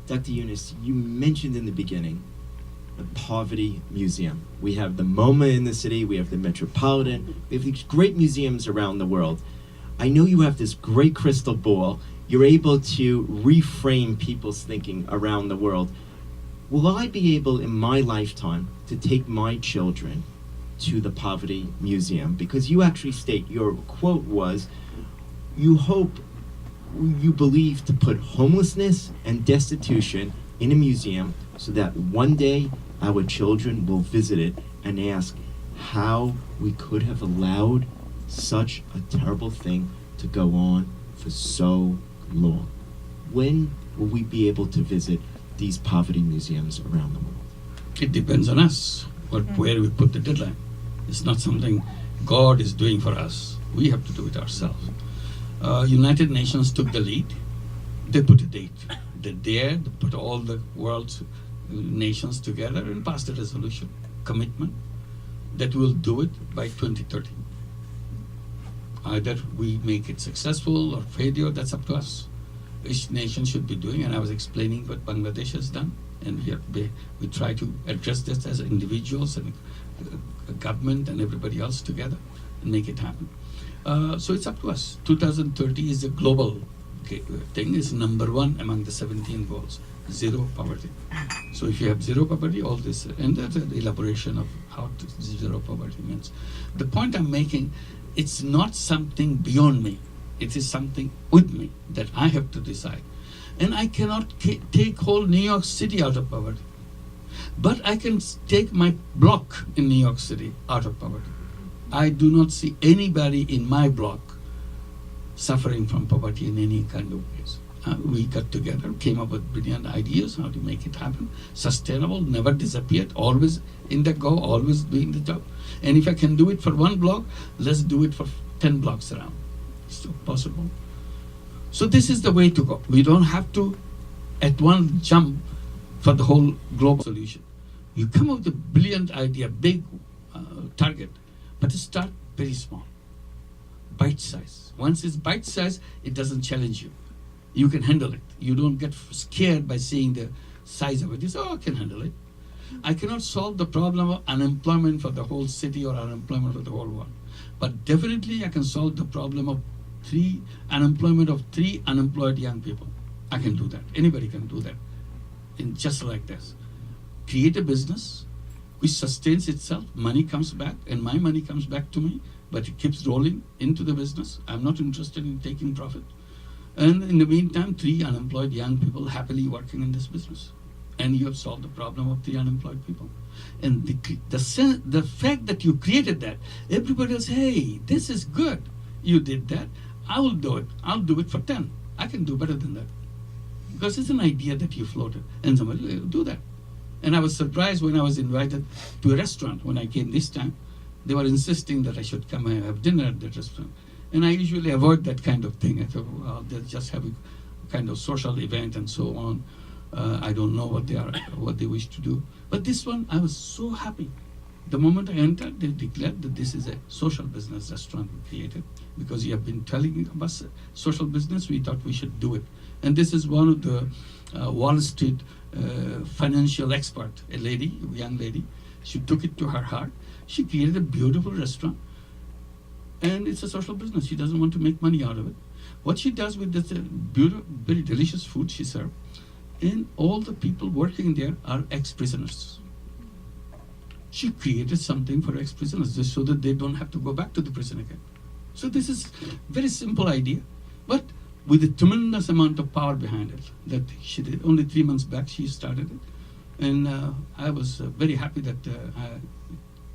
Dr. Yunus, you mentioned in the beginning the Poverty Museum. We have the MoMA in the city, we have the Metropolitan, we have these great museums around the world. I know you have this great crystal ball. You're able to reframe people's thinking around the world. Will I be able in my lifetime to take my children to the Poverty Museum? Because you actually state, your quote was, you believe to put homelessness and destitution in a museum so that one day our children will visit it and ask how we could have allowed such a terrible thing to go on for so long. When will we be able to visit these poverty museums around the world? It depends on us, where we put the deadline. It's not something God is doing for us. We have to do it ourselves. United Nations took the lead. They put a date. They dared to put all the world's nations together and passed a resolution, commitment, that we'll do it by 2030. Either we make it successful or failure, that's up to us. Each nation should be doing, and I was explaining what Bangladesh has done, and we try to address this as individuals and a government and everybody else together and make it happen. So it's up to us. 2030 is a global thing, is number one among the 17 goals, zero poverty. So if you have zero poverty, all this, and that's an elaboration of how zero poverty means. The point I'm making, it's not something beyond me. It is something with me that I have to decide. And I cannot take whole New York City out of poverty. But I can take my block in New York City out of poverty. I do not see anybody in my block suffering from poverty in any kind of ways. We got together, came up with brilliant ideas how to make it happen, sustainable, never disappeared, always in the go, always doing the job. And if I can do it for one block, let's do it for 10 blocks around. It's still possible. So this is the way to go. We don't have to, at one jump, for the whole global solution. You come up with a brilliant idea, big target, but start very small, bite size. Once it's bite size, it doesn't challenge you. You can handle it. You don't get scared by seeing the size of it. You say, oh, I can handle it. I cannot solve the problem of unemployment for the whole city or unemployment for the whole world. But definitely I can solve the problem of unemployment of 3 unemployed young people. I can do that. Anybody can do that. And just like this. Create a business which sustains itself, money comes back, and my money comes back to me, but it keeps rolling into the business. I'm not interested in taking profit. And in the meantime, 3 unemployed young people happily working in this business. And you have solved the problem of 3 unemployed people. And the fact that you created that, everybody else, hey, this is good. You did that. I will do it. I'll do it for 10. I can do better than that. Because it's an idea that you floated. And somebody will do that. And I was surprised when I was invited to a restaurant when I came this time. They were insisting that I should come and have dinner at that restaurant. And I usually avoid that kind of thing. I thought, well, they'll just have a kind of social event and so on. I don't know what they wish to do. But this one, I was so happy. The moment I entered, they declared that this is a social business restaurant we created. Because you have been telling us social business, we thought we should do it. And this is one of the Wall Street financial expert, a young lady. She took it to her heart. She created a beautiful restaurant. And it's a social business. She doesn't want to make money out of it. What she does with this beautiful, very delicious food she served, and all the people working there are ex-prisoners. She created something for ex-prisoners just so that they don't have to go back to the prison again. So this is a very simple idea, but with a tremendous amount of power behind it that she did. Only 3 months back she started it. And I was very happy that I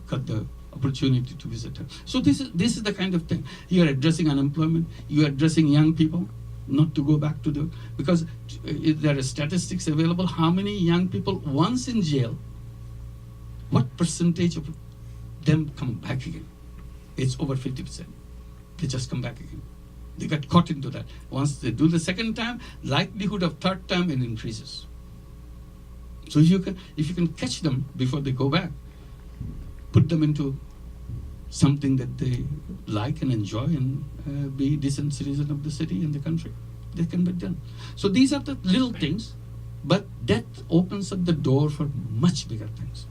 got the opportunity to visit her. So this is the kind of thing. You are addressing unemployment, you are addressing young people, not to go back to because there are statistics available, how many young people once in jail, what percentage of them come back again? It's over 50%. They just come back again. They got caught into that. Once they do the second time, likelihood of third time it increases. So if you can catch them before they go back, put them into something that they like and enjoy and be decent citizen of the city and the country. They can be done. So these are the little things But that opens up the door for much bigger things.